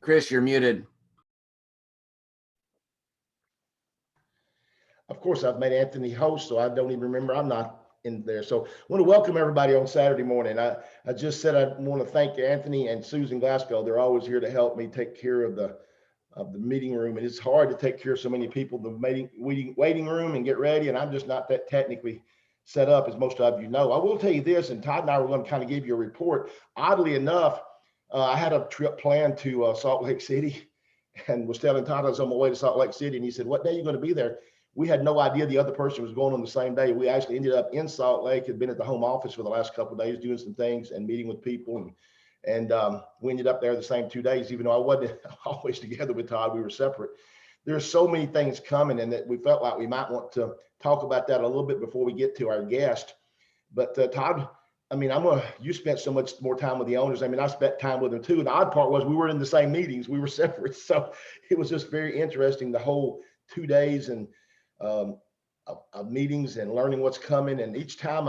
Chris, you're muted. Of course, I've made Anthony host, so I don't even remember I'm not in there. So I want to welcome everybody on Saturday morning. I just said I want to thank Anthony and Susan Glasgow. They're always here to help me take care of the meeting room. And it's hard to take care of so many people, the waiting room and get ready. And I'm just not that technically set up, as most of you know. I will tell you this, and Todd and I were going to kind of give you a report. Oddly enough, I had a trip planned to Salt Lake City and was telling Todd I was on my way to Salt Lake City. And he said, "What day are you going to be there?" We had no idea the other person was going on the same day. We actually ended up in Salt Lake, had been at the home office for the last couple of days doing some things and meeting with people. And we ended up there the same 2 days, even though I wasn't always together with Todd, we were separate. There's so many things coming, and that we felt like we might want to talk about that a little bit before we get to our guest. But Todd, I mean, you spent so much more time with the owners. I mean, I spent time with them too. And the odd part was we were in the same meetings, we were separate. So it was just very interesting, the whole 2 days and of meetings and learning what's coming. And each time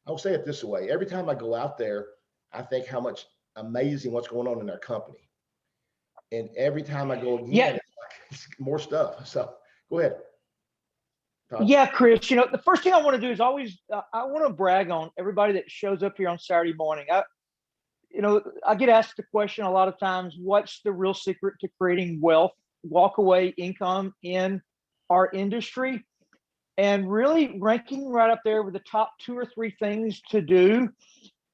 I'll say it this way, every time I go out there, I think how much amazing what's going on in our company. And every time I go again, it's more stuff. So go ahead, Todd. Yeah, Chris, the first thing I want to do is always, I want to brag on everybody that shows up here on Saturday morning. I get asked the question a lot of times, what's the real secret to creating wealth, walk away income in our industry? And really ranking right up there with the top 2 or 3 things to do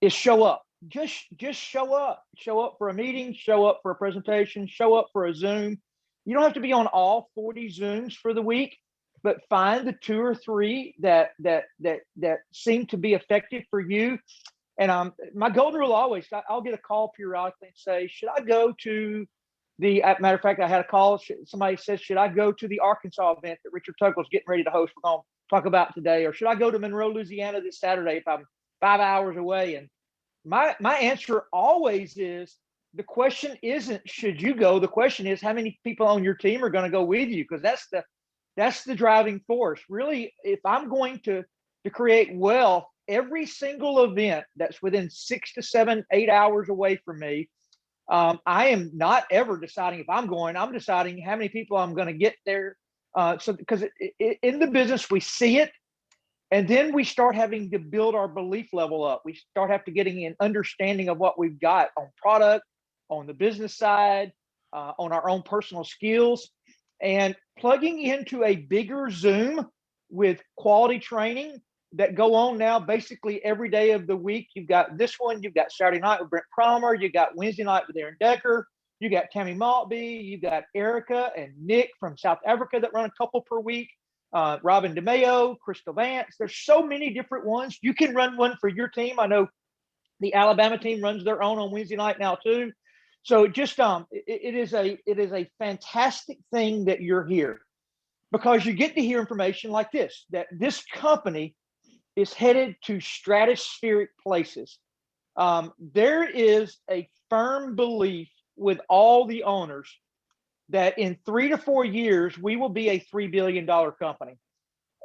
is show up. Just show up for a meeting, show up for a presentation, show up for a Zoom. You don't have to be on all 40 Zooms for the week, but find the 2 or 3 that seem to be effective for you. And my golden rule always, I'll get a call periodically and say, should I go to matter of fact, I had a call. Somebody said, should I go to the Arkansas event that Richard Tuckle's getting ready to host? We're going to talk about today. Or should I go to Monroe, Louisiana this Saturday if I'm 5 hours away? And my answer always is, the question isn't should you go. The question is how many people on your team are going to go with you, because that's the driving force. Really, if I'm going to create wealth, every single event that's within 6 to 7, 8 hours away from me, I am not ever deciding if I'm going. I'm deciding how many people I'm going to get there. Because in the business, we see it, and then we start having to build our belief level up. We start having to getting an understanding of what we've got on product, on the business side, on our own personal skills, and plugging into a bigger Zoom with quality training that go on now basically every day of the week. You've got this one, you've got Saturday night with Brent Cromer, you got Wednesday night with Aaron Decker, you got Tammy Maltby, you got Erica and Nick from South Africa that run a couple per week, Robin DeMeo, Crystal Vance. There's so many different ones. You can run one for your team. I know the Alabama team runs their own on Wednesday night now too. So just it is a fantastic thing that you're here, because you get to hear information like this, that this company is headed to stratospheric places. There is a firm belief with all the owners that in 3 to 4 years, we will be a $3 billion company.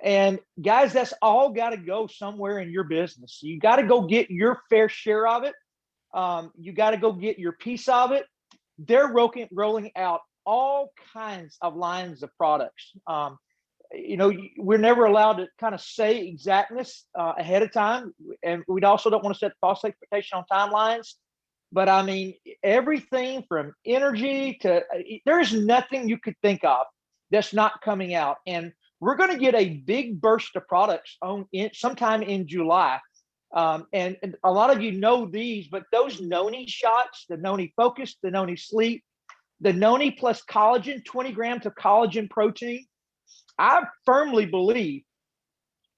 And guys, that's all got to go somewhere in your business. You got to go get your fair share of it. You got to go get your piece of it. They're rolling out all kinds of lines of products. We're never allowed to kind of say exactness ahead of time. And we also don't want to set false expectation on timelines. But I mean, everything from energy to, there's nothing you could think of that's not coming out. And we're going to get a big burst of products sometime in July. And a lot of you know these, but those Noni shots, the Noni Focus, the Noni Sleep, the Noni plus collagen, 20 grams of collagen protein. I firmly believe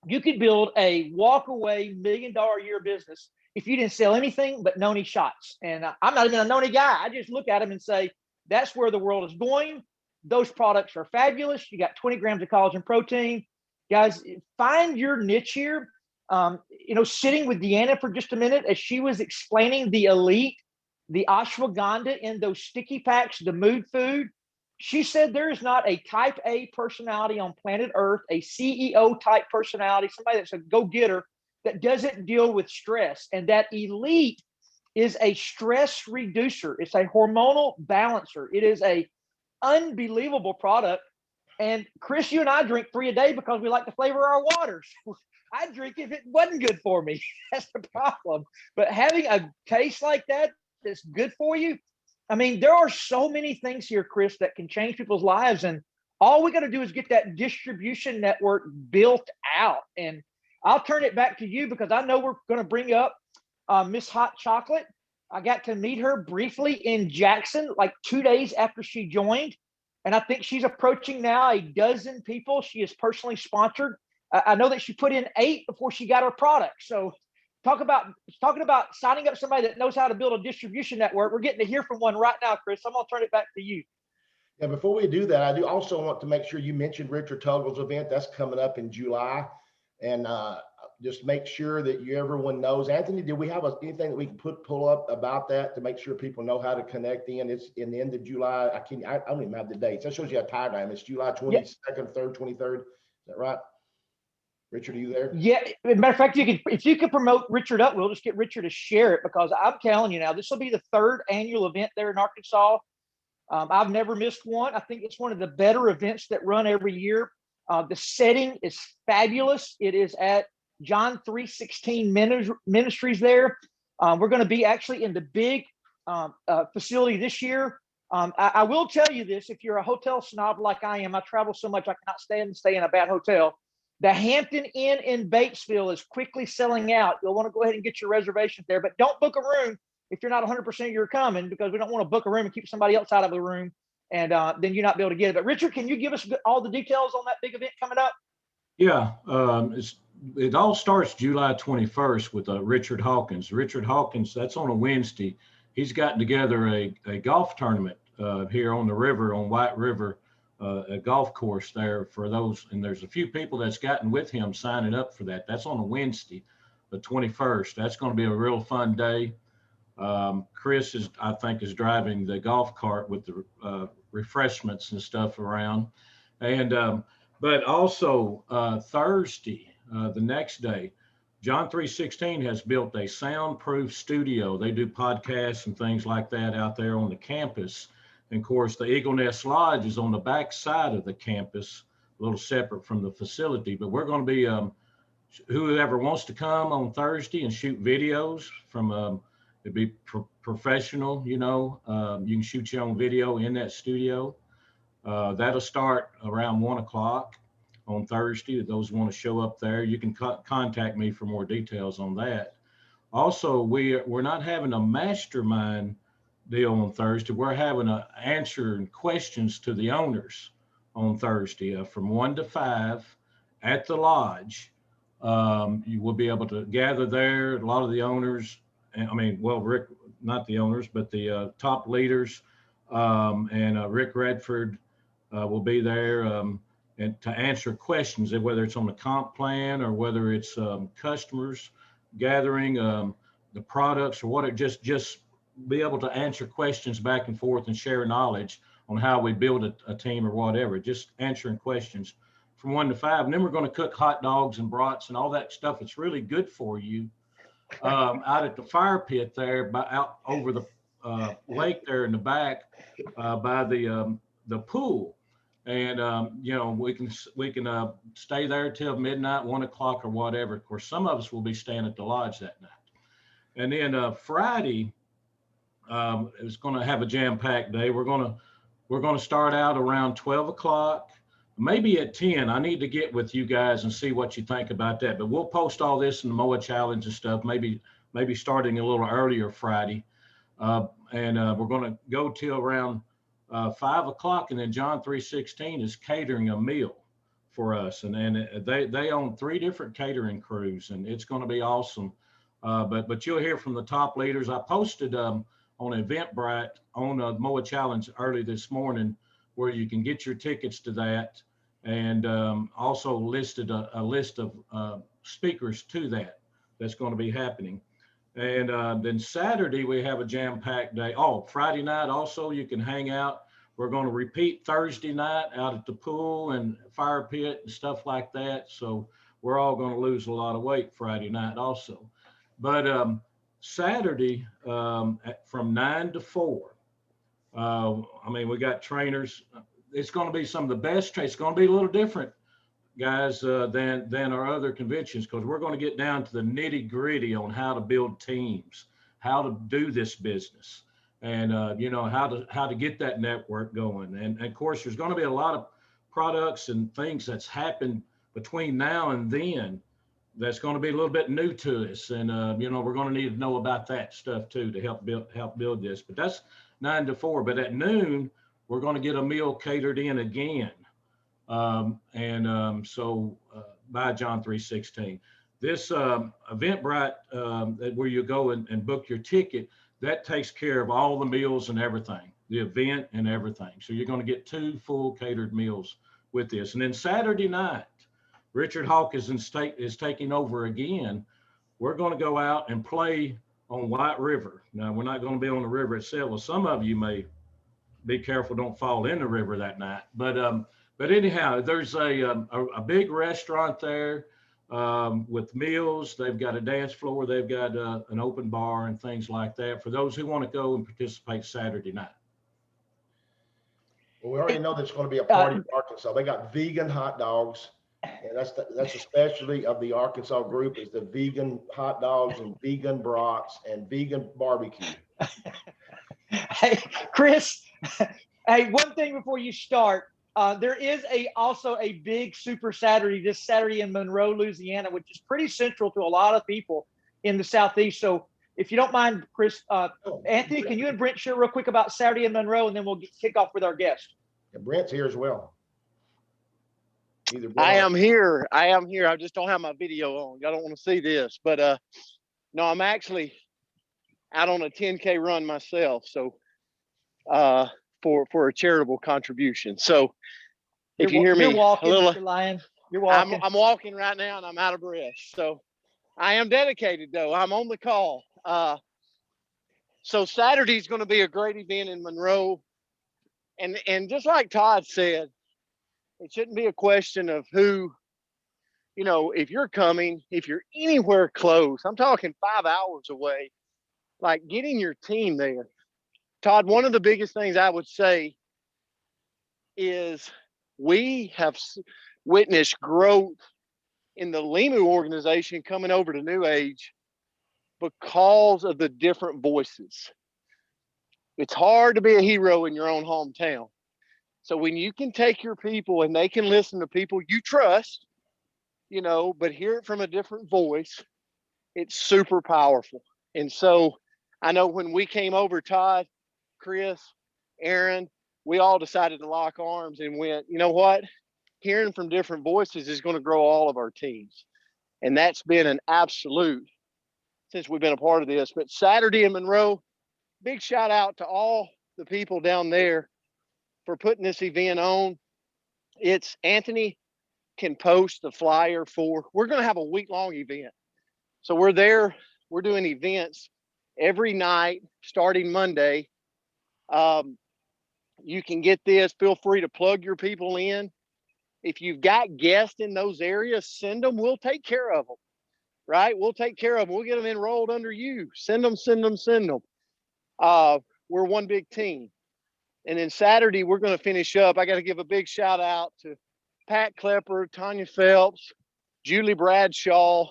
you could build a walk-away $1 million a year business if you didn't sell anything but Noni shots. And I'm not even a Noni guy. I just look at them and say, that's where the world is going. Those products are fabulous. You got 20 grams of collagen protein. Guys, find your niche here. Sitting with Deana for just a minute as she was explaining the elite, the ashwagandha in those sticky packs, the mood food. She said there is not a type A personality on planet Earth, a CEO type personality, somebody that's a go-getter that doesn't deal with stress. And that elite is a stress reducer. It's a hormonal balancer. It is a unbelievable product. And Chris, you and I drink 3 a day because we like to flavor our waters. I drink if it wasn't good for me. That's the problem. But having a taste like that that's good for you, I mean, there are so many things here, Chris, that can change people's lives. And all we got to do is get that distribution network built out. And I'll turn it back to you because I know we're going to bring up Miss Hot Chocolate. I got to meet her briefly in Jackson, like 2 days after she joined. And I think she's approaching now a dozen people she has personally sponsored. I know that she put in 8 before she got her product. So talking about signing up somebody that knows how to build a distribution network. We're getting to hear from one right now, Chris. I'm going to turn it back to you. Yeah, before we do that, I do also want to make sure you mentioned Richard Tuggle's event. That's coming up in July. And just make sure that everyone knows. Anthony, did we have anything that we can pull up about that to make sure people know how to connect in? It's in the end of July. I don't even have the dates. That shows you a time. It's July 22nd, 3rd, 23rd. Is that right? Richard, are you there? Yeah. Matter of fact, if you could promote Richard up, we'll just get Richard to share it, because I'm telling you now, this will be the 3rd annual event there in Arkansas. I've never missed one. I think it's one of the better events that run every year. The setting is fabulous. It is at John 3:16 Ministries there. We're going to be actually in the big facility this year. I will tell you this, if you're a hotel snob like I am, I travel so much I cannot stand to stay in a bad hotel. The Hampton Inn in Batesville is quickly selling out. You'll want to go ahead and get your reservations there, but don't book a room if you're not 100% you're coming, because we don't want to book a room and keep somebody else out of the room and then you're not be able to get it. But Richard, can you give us all the details on that big event coming up? Yeah, it all starts July 21st with Richard Hawkins. Richard Hawkins, that's on a Wednesday. He's gotten together a golf tournament here on the river, on White River, a golf course there for those. And there's a few people that's gotten with him signing up for that. That's on a Wednesday, the 21st. That's going to be a real fun day. Chris I think is driving the golf cart with the refreshments and stuff around. And but also Thursday, the next day, John 3:16 has built a soundproof studio. They do podcasts and things like that out there on the campus. And of course, the Eagle Nest Lodge is on the back side of the campus, a little separate from the facility. But we're going to be, whoever wants to come on Thursday and shoot videos from, it'd be professional, you can shoot your own video in that studio. That'll start around 1 o'clock on Thursday. If those want to show up there, you can contact me for more details on that. Also, we're not having a mastermind deal on Thursday. We're having answering questions to the owners on Thursday from 1 to 5 at the lodge. You will be able to gather there. A lot of the owners, Rick, not the owners, but the top leaders, and Rick Redford will be there and to answer questions, whether it's on the comp plan or whether it's customers gathering the products or what. It just be able to answer questions back and forth and share knowledge on how we build a team or whatever. Just answering questions from 1 to 5, and then we're going to cook hot dogs and brats and all that stuff. It's really good for you. Out at the fire pit there, out over the lake there in the back, by the pool, and we can stay there till midnight, 1 o'clock or whatever. Of course, some of us will be staying at the lodge that night, and then Friday is going to have a jam-packed day. We're going to start out around 12 o'clock. Maybe at 10. I need to get with you guys and see what you think about that. But we'll post all this in the MOA Challenge and stuff, maybe starting a little earlier Friday. And we're going to go till around 5 o'clock. And then John 3:16 is catering a meal for us. And then they own 3 different catering crews, and it's going to be awesome. But you'll hear from the top leaders. I posted on Eventbrite on MOA Challenge early this morning, where you can get your tickets to that, and also listed a list of speakers to that's going to be happening. And then Saturday, we have a jam-packed day. Friday night also, you can hang out. We're going to repeat Thursday night out at the pool and fire pit and stuff like that. So we're all going to lose a lot of weight Friday night also. But Saturday, from 9 to 4. I mean, we got trainers. It's going to be some of the best. It's going to be a little different, guys, than our other conventions, because we're going to get down to the nitty gritty on how to build teams, how to do this business, and you know, how to get that network going. And of course, there's going to be a lot of products and things that's happened between now and then that's going to be a little bit new to us, and you know, we're going to need to know about that stuff too to help build this. But that's 9 to 4. But at noon, we're going to get a meal catered in again, so by John 3:16. This Eventbrite, where you go and book your ticket, that takes care of all the meals and everything, the event and everything. So you're going to get 2 full catered meals with this. And then Saturday night, Richard Hawkins is taking over again. We're going to go out and play on White River. Now, we're not going to be on the river itself. Well, some of you may be careful, don't fall in the river that night. But anyhow, there's a big restaurant there with meals. They've got a dance floor. They've got an open bar and things like that for those who want to go and participate Saturday night. Well, we already know there's going to be a party in Arkansas. They got vegan hot dogs. And that's a specialty of the Arkansas group, is the vegan hot dogs and vegan brats and vegan barbecue. Hey, Chris, hey, one thing before you start, there is also a big Super Saturday this Saturday in Monroe, Louisiana, which is pretty central to a lot of people in the Southeast. So if you don't mind, Chris, Anthony, can you and Brent share real quick about Saturday in Monroe, and then we'll kick off with our guest. Yeah, Brent's here as well. I am here. I just don't have my video on. Y'all don't want to see this, but no, I'm actually out on a 10K run myself. So for a charitable contribution. So if you hear me you're walking, a little, Mr. Lion, you're walking. I'm walking right now and I'm out of breath. So I am dedicated though. I'm on the call. So Saturday's going to be a great event in Monroe. And just like Todd said, it shouldn't be a question of who, you know, if you're coming, if you're anywhere close, I'm talking 5 hours away, like getting your team there. Todd, one of the biggest things I would say is we have witnessed growth in the LEMU organization coming over to New Age because of the different voices. It's hard to be a hero in your own hometown. So when you can take your people and they can listen to people you trust, you know, but hear it from a different voice, it's super powerful. And so I know when we came over, Todd, Chris, Aaron, we all decided to lock arms and went, you know what? Hearing from different voices is going to grow all of our teams. And that's been an absolute since we've been a part of this. But Saturday in Monroe, big shout out to all the people down there for putting this event on. It's Anthony can post the flyer for, we're going to have a week-long event. So we're there, we're doing events every night starting Monday. You can get this, feel free to plug your people in. If you've got guests in those areas, send them, we'll take care of them, right? We'll take care of them. We'll get them enrolled under you. Send them. We're one big team. And then Saturday, we're going to finish up. I got to give a big shout out to Pat Klepper, Tanya Phelps, Julie Bradshaw,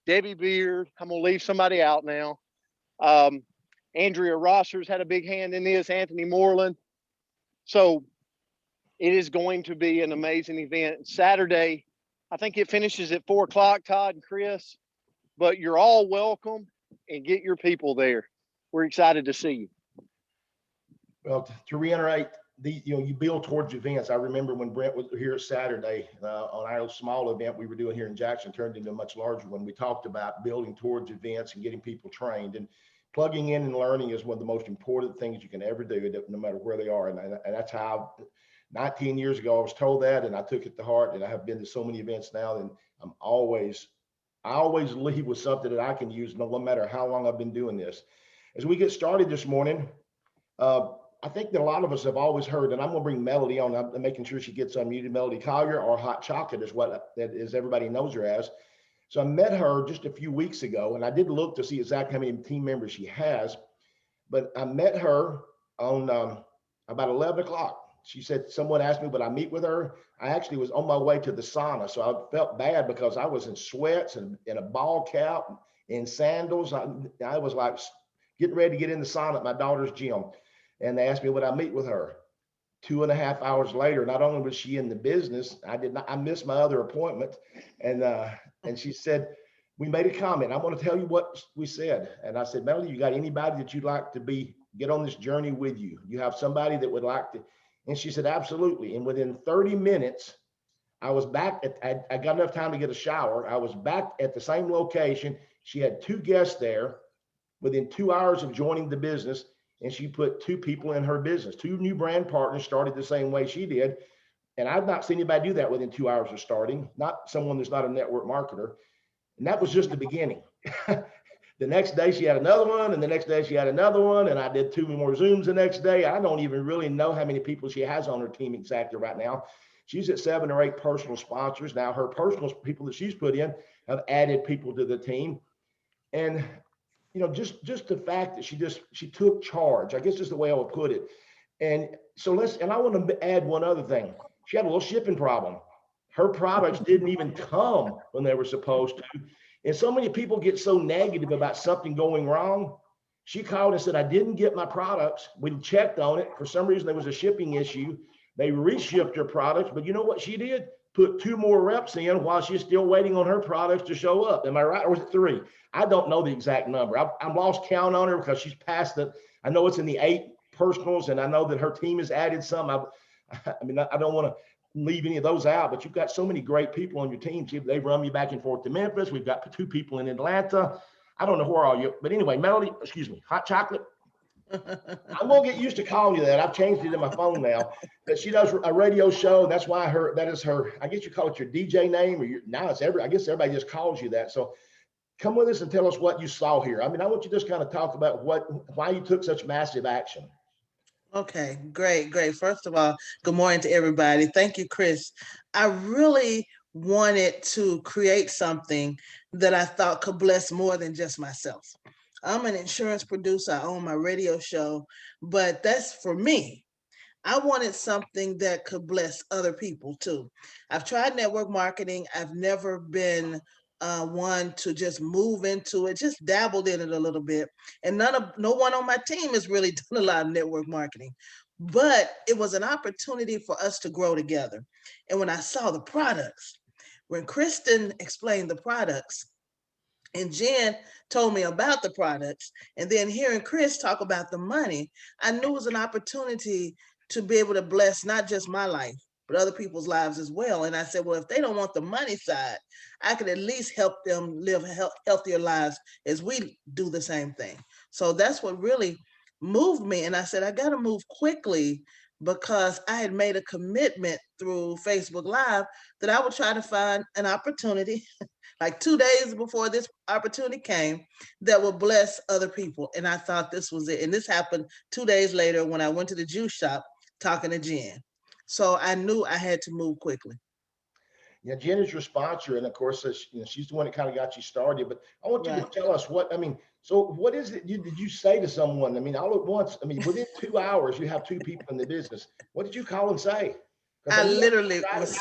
Debbie Beard. I'm going to leave somebody out now. Andrea Rossers had a big hand in this, Anthony Moreland. So it is going to be an amazing event. Saturday, I think it finishes at 4 o'clock, Todd and Chris, but you're all welcome and get your people there. We're excited to see you. Well, to reiterate, you build towards events. I remember when Brent was here Saturday on our small event we were doing here in Jackson, turned into a much larger one. We talked about building towards events and getting people trained, and plugging in and learning is one of the most important things you can ever do, no matter where they are. And that's how 19 years ago I was told that, and I took it to heart. And I have been to so many events now, and I always leave with something that I can use, no matter how long I've been doing this. As we get started this morning, I think that a lot of us have always heard, and I'm going to bring Melody on. I'm making sure she gets unmuted. Melody Collier, or Hot Chocolate is what that is, everybody knows her as. So I met her just a few weeks ago, and I did look to see exactly how many team members she has, but I met her on about 11 o'clock. She said, someone asked me would I meet with her. I actually was on my way to the sauna, so I felt bad because I was in sweats and in a ball cap, in sandals. I was like getting ready to get in the sauna at my daughter's gym, and they asked me would I meet with her. 2.5 hours later, not only was she in the business, I missed my other appointment. And she said, we made a comment. I want to tell you what we said. And I said, Melody, you got anybody that you'd like to get on this journey with you? You have somebody that would like to? And she said, absolutely. And within 30 minutes, I was back I got enough time to get a shower. I was back at the same location. She had 2 guests there within 2 hours of joining the business. And she put 2 people in her business. 2 new brand partners started the same way she did. And I've not seen anybody do that within 2 hours of starting, not someone that's not a network marketer. And that was just the beginning. The next day she had another one, and the next day she had another one. And I did 2 more Zooms the next day. I don't even really know how many people she has on her team exactly right now. She's at 7 or 8 personal sponsors. Now her personal people that she's put in have added people to the team. And just the fact that she took charge, I guess is the way I would put it. And so I want to add one other thing. She had a little shipping problem. Her products didn't even come when they were supposed to. And so many people get so negative about something going wrong. She called and said, I didn't get my products. We checked on it. For some reason, there was a shipping issue. They reshipped her products. But you know what she did? Put 2 more reps in while she's still waiting on her products to show up. Am I right? Or was it 3? I don't know the exact number. I'm lost count on her because she's past it. I know it's in the 8 personals, and I know that her team has added some. I don't want to leave any of those out, but you've got so many great people on your team. They've run me back and forth to Memphis. We've got 2 people in Atlanta. I don't know where all you, but anyway, Melody, hot chocolate. I'm gonna get used to calling you that. I've changed it in my phone now. But she does a radio show. That's why that is her. I guess you call it your DJ name, or now it's I guess everybody just calls you that. So come with us and tell us what you saw here. I want you to just kind of talk about why you took such massive action. Okay, great. First of all, good morning to everybody. Thank you, Chris. I really wanted to create something that I thought could bless more than just myself. I'm an insurance producer. I own my radio show, but that's for me. I wanted something that could bless other people too. I've tried network marketing. I've never been one to just move into it, just dabbled in it a little bit. And no one on my team has really done a lot of network marketing, but it was an opportunity for us to grow together. And when I saw the products, when Kristen explained the products, and Jen told me about the products, and then hearing Chris talk about the money, I knew it was an opportunity to be able to bless not just my life, but other people's lives as well. And I said, well, if they don't want the money side, I could at least help them live healthier lives as we do the same thing. So that's what really moved me. And I said, I got to move quickly because I had made a commitment through Facebook Live that I would try to find an opportunity like 2 days before this opportunity came that would bless other people. And I thought this was it. And this happened 2 days later when I went to the juice shop talking to Jen. So I knew I had to move quickly. Yeah, Jen is your sponsor, and of course, she's the one that kind of got you started. But I want you to tell us so what is it did you say to someone? All at once, within 2 hours, you have 2 people in the business. What did you call and say? I literally was,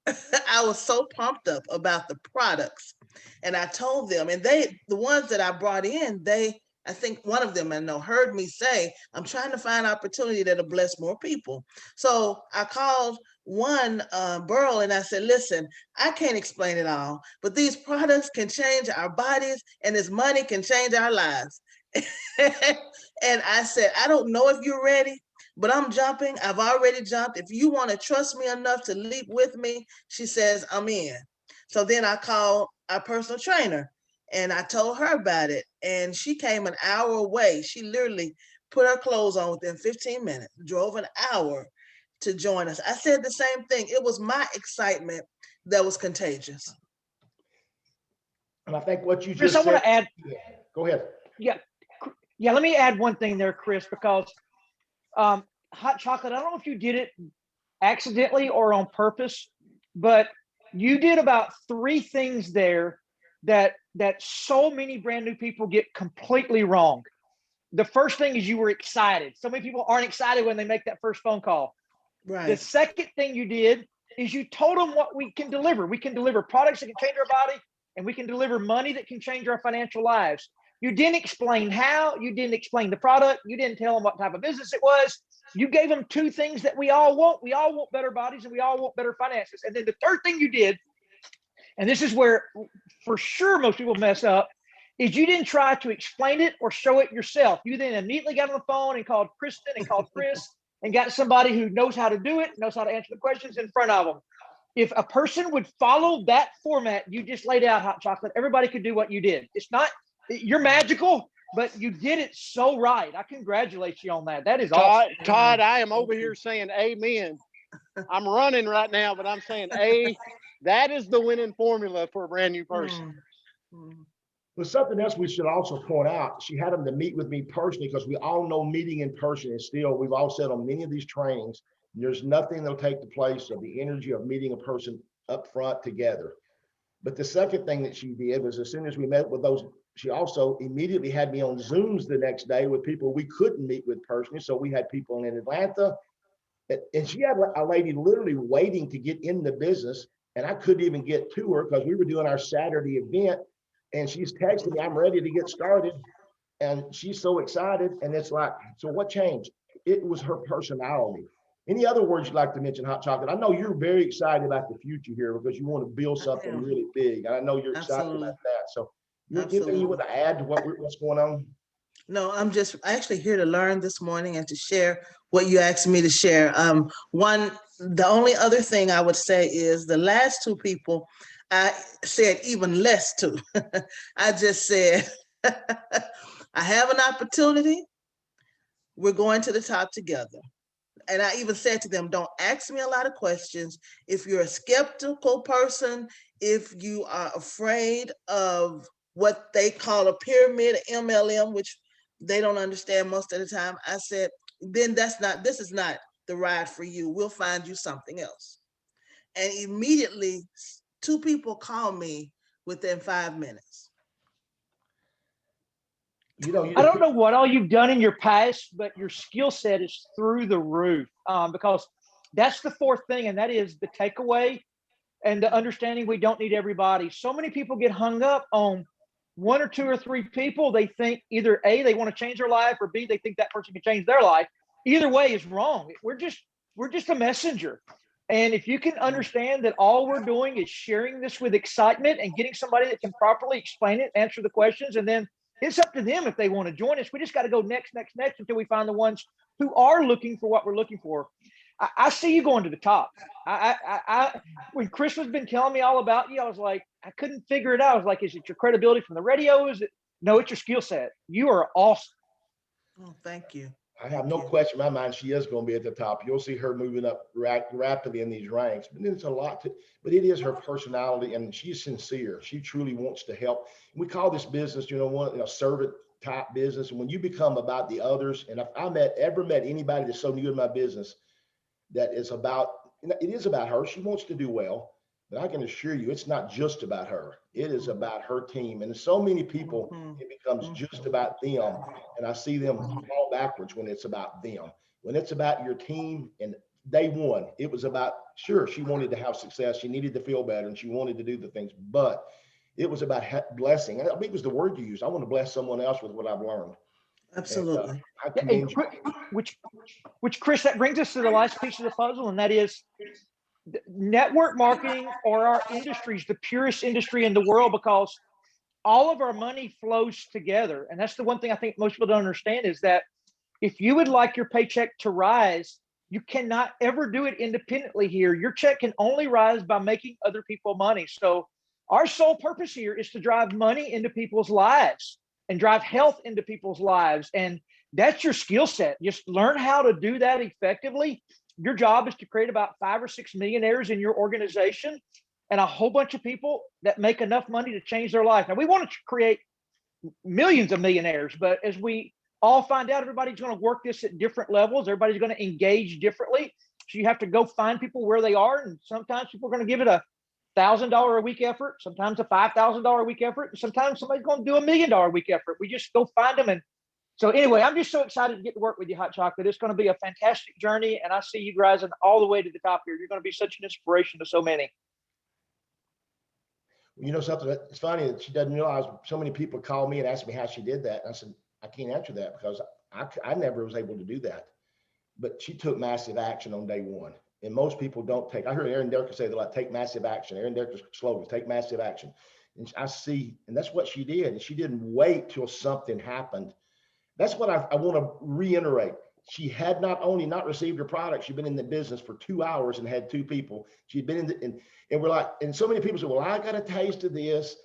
I was so pumped up about the products. And I told them, and the ones that I brought in, I think one of them heard me say, I'm trying to find opportunity that'll bless more people. So I called one Burl and I said, listen, I can't explain it all, but these products can change our bodies and this money can change our lives. And I said, I don't know if you're ready, but I'm jumping. I've already jumped. If you want to trust me enough to leap with me, she says, I'm in. So then I called our personal trainer and I told her about it. And she came an hour away. She literally put her clothes on within 15 minutes, drove an hour to join us. I said the same thing. It was my excitement that was contagious. And I think what you Chris, just I want to add. Go ahead. Yeah. Let me add one thing there, Chris, because hot chocolate, I don't know if you did it accidentally or on purpose, but you did about 3 things there that so many brand new people get completely wrong. The first thing is you were excited. So many people aren't excited when they make that first phone call. Right. The second thing you did is you told them what we can deliver. We can deliver products that can change our body, and we can deliver money that can change our financial lives. You didn't explain how, you didn't explain the product, you didn't tell them what type of business it was. You gave them two things that we all want. We all want better bodies and we all want better finances. And then the third thing you did, and this is where for sure most people mess up, is you didn't try to explain it or show it yourself. You then immediately got on the phone and called Kristen and called Chris and got somebody who knows how to do it, knows how to answer the questions in front of them. If a person would follow that format you just laid out, Hot Chocolate, everybody could do what you did. It's not, you're magical, but you did it so right. I congratulate you on that. That is awesome. Todd, I am over here saying amen. I'm running right now, but I'm saying that is the winning formula for a brand new person. But something else we should also point out, she had them to meet with me personally, because we all know meeting in person is still, we've all said on many of these trainings, there's nothing that'll take the place of the energy of meeting a person up front together. But the second thing that she did was, as soon as we met with those, she also immediately had me on Zooms the next day with people we couldn't meet with personally. So we had people in Atlanta, and she had a lady literally waiting to get in the business, and I couldn't even get to her because we were doing our Saturday event. And she's texting me, I'm ready to get started. And she's so excited. And it's like, so what changed? It was her personality. Any other words you'd like to mention, Hot Chocolate? I know you're very excited about the future here because you want to build something really big. And I know you're excited about that. So anything you want to add to what's going on? No, I'm actually here to learn this morning and to share what you asked me to share. The only other thing I would say is the last two people, I said even less to. I just said, I have an opportunity. We're going to the top together. And I even said to them, don't ask me a lot of questions. If you're a skeptical person, if you are afraid of what they call a pyramid, MLM, which they don't understand most of the time, I said, then this is not the ride for you. We'll find you something else. And immediately, 2 people called me within 5 minutes. You know, I don't know what all you've done in your past, but your skill set is through the roof, because that's the fourth thing, and that is the takeaway and the understanding we don't need everybody. So many people get hung up on 1 or 2 or 3 people. They think either A, they want to change their life, or B, they think that person can change their life. Either way is wrong. We're just a messenger. And if you can understand that all we're doing is sharing this with excitement and getting somebody that can properly explain it, answer the questions, and then it's up to them if they want to join us. We just got to go next until we find the ones who are looking for what we're looking for. I see you going to the top. When Chris has been telling me all about you, I was like, I couldn't figure it out. I was like, is it your credibility from the radio? Is it? No, it's your skill set. You are awesome. Oh, thank you. I have no question in my mind she is going to be at the top. You'll see her moving up rapidly in these ranks. But it's a lot but it is her personality, and she's sincere. She truly wants to help. We call this business, servant type business. And when you become about the others, and if I ever met anybody that's so new in my business that is about, it is about her. She wants to do well. But I can assure you, it's not just about her. It is about her team. And so many people, it becomes just about them. And I see them fall backwards when it's about them. When it's about your team, and day one, it was about, sure, she wanted to have success. She needed to feel better, and she wanted to do the things. But it was about blessing. I think it was the word you used. I want to bless someone else with what I've learned. Absolutely. And, which, Chris, that brings us to the last piece of the puzzle, and that is, network marketing, or our industry, is the purest industry in the world, because all of our money flows together. And that's the one thing I think most people don't understand, is that if you would like your paycheck to rise, you cannot ever do it independently here. Your check can only rise by making other people money. So our sole purpose here is to drive money into people's lives and drive health into people's lives. And that's your skill set. Just learn how to do that effectively. Your job is to create about 5 or 6 millionaires in your organization, and a whole bunch of people that make enough money to change their life. Now, we want to create millions of millionaires, but as we all find out, everybody's going to work this at different levels. Everybody's going to engage differently. So you have to go find people where they are. And sometimes people are going to give it $1,000 a week effort, sometimes a $5,000 a week effort, and sometimes somebody's going to do $1 million a week effort. We just go find them. And so anyway, I'm just so excited to get to work with you, Hot Chocolate. It's going to be a fantastic journey, and I see you rising all the way to the top here. You're going to be such an inspiration to so many. You know something, it's funny that she doesn't realize so many people call me and ask me how she did that. And I said, I can't answer that because I never was able to do that. But she took massive action on day one. And most people don't take, I heard Aaron Derker say, they're like, take massive action. Aaron Derker's slogan, take massive action. And I see, and that's what she did. And she didn't wait till something happened. That's what I want to reiterate. She had not only not received her product, she'd been in the business for 2 hours and had 2 people. She'd been in the, and we're like, and so many people said, well, I got a taste of this.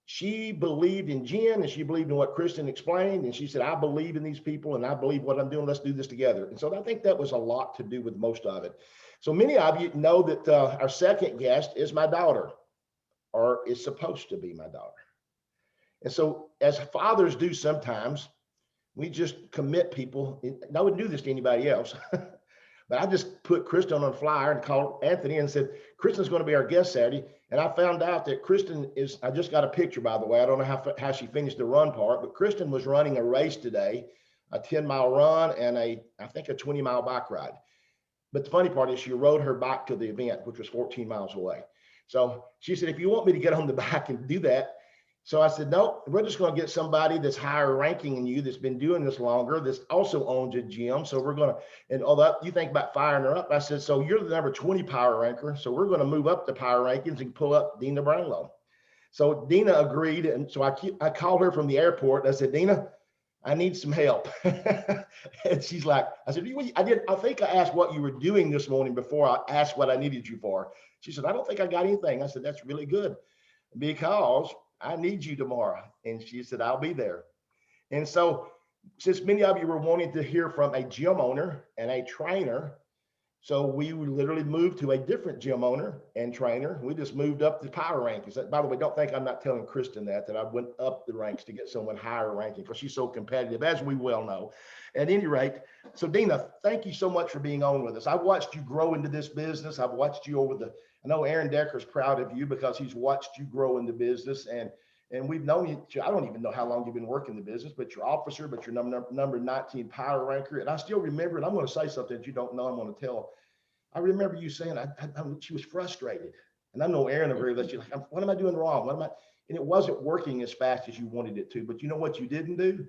She believed in Jen and she believed in what Kristen explained. And she said, I believe in these people and I believe what I'm doing. Let's do this together. And so I think that was a lot to do with most of it. So many of you know that our second guest is my daughter, or is supposed to be my daughter. And so as fathers do sometimes, we just commit people. I wouldn't do this to anybody else, but I just put Kristen on a flyer and called Anthony and said, Kristen's going to be our guest Saturday. And I found out that Kristen is, I just got a picture, by the way. I don't know how she finished the run part, but Kristen was running a race today, a 10-mile run and I think a 20-mile bike ride. But the funny part is she rode her bike to the event, which was 14 miles away. So she said, if you want me to get on the bike and do that. So I said, no, we're just going to get somebody that's higher ranking than you, that's been doing this longer, that's also owns a gym. So we're going to, and all that, you think about firing her up. I said, so you're the number 20 power ranker. So we're going to move up the power rankings and pull up Deana Brownlow. So Deana agreed. And so I called her from the airport. And I said, Deana, I need some help. And she's like, I said, I think I asked what you were doing this morning before I asked what I needed you for. She said, I don't think I got anything. I said, that's really good because I need you tomorrow. And she said, I'll be there. And so since many of you were wanting to hear from a gym owner and a trainer, so we literally moved to a different gym owner and trainer. We just moved up the power rankings. By the way, don't think I'm not telling Kristen that I went up the ranks to get someone higher ranking because she's so competitive, as we well know. At any rate, so Deana, thank you so much for being on with us. I've watched you grow into this business. I've watched you I know Aaron Decker's proud of you because he's watched you grow in the business, and we've known you. I don't even know how long you've been working the business, but you're officer, but you're number 19 power ranker. And I still remember, and I'm going to say something that you don't know, I'm going to tell. I remember you saying she was frustrated, and I know Aaron agreed that she's like, what am I doing wrong? And it wasn't working as fast as you wanted it to. But you know what you didn't do?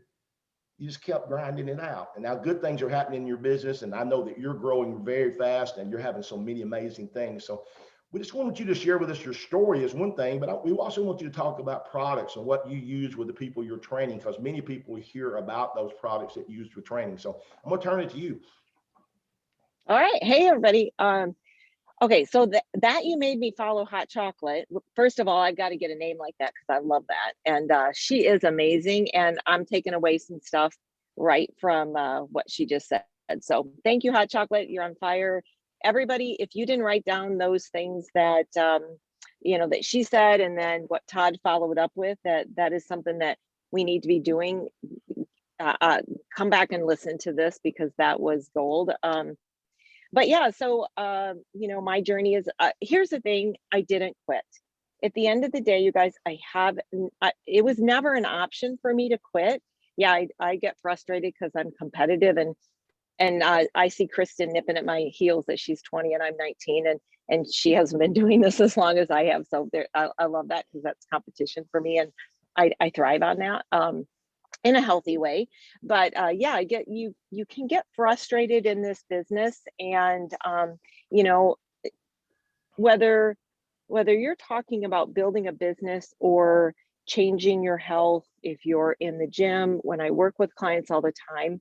You just kept grinding it out. And now good things are happening in your business, and I know that you're growing very fast, and you're having so many amazing things. So we just wanted you to share with us your story is one thing, but we also want you to talk about products and what you use with the people you're training, because many people hear about those products that you use with training. So I'm going to turn it to you. All right. Hey, everybody. Okay, so that you made me follow Hot Chocolate. First of all, I've got to get a name like that because I love that. And she is amazing. And I'm taking away some stuff right from what she just said. So thank you, Hot Chocolate. You're on fire. Everybody, if you didn't write down those things that, that she said, and then what Todd followed up with, that is something that we need to be doing. Come back and listen to this because that was gold. But yeah, so, my journey is, here's the thing, I didn't quit. At the end of the day, you guys, it was never an option for me to quit. Yeah, I get frustrated because I'm competitive and I see Kristen nipping at my heels that she's 20 and I'm 19 and she hasn't been doing this as long as I have. So I love that because that's competition for me and I thrive on that. In a healthy way. But yeah, you can get frustrated in this business, and whether you're talking about building a business or changing your health, if you're in the gym, when I work with clients all the time,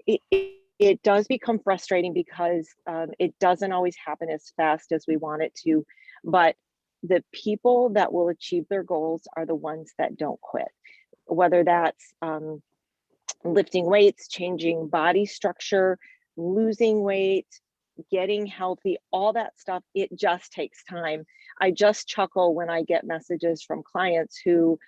it does become frustrating because it doesn't always happen as fast as we want it to. But the people that will achieve their goals are the ones that don't quit. Whether that's lifting weights, changing body structure, losing weight, getting healthy, all that stuff, it just takes time. I just chuckle when I get messages from clients who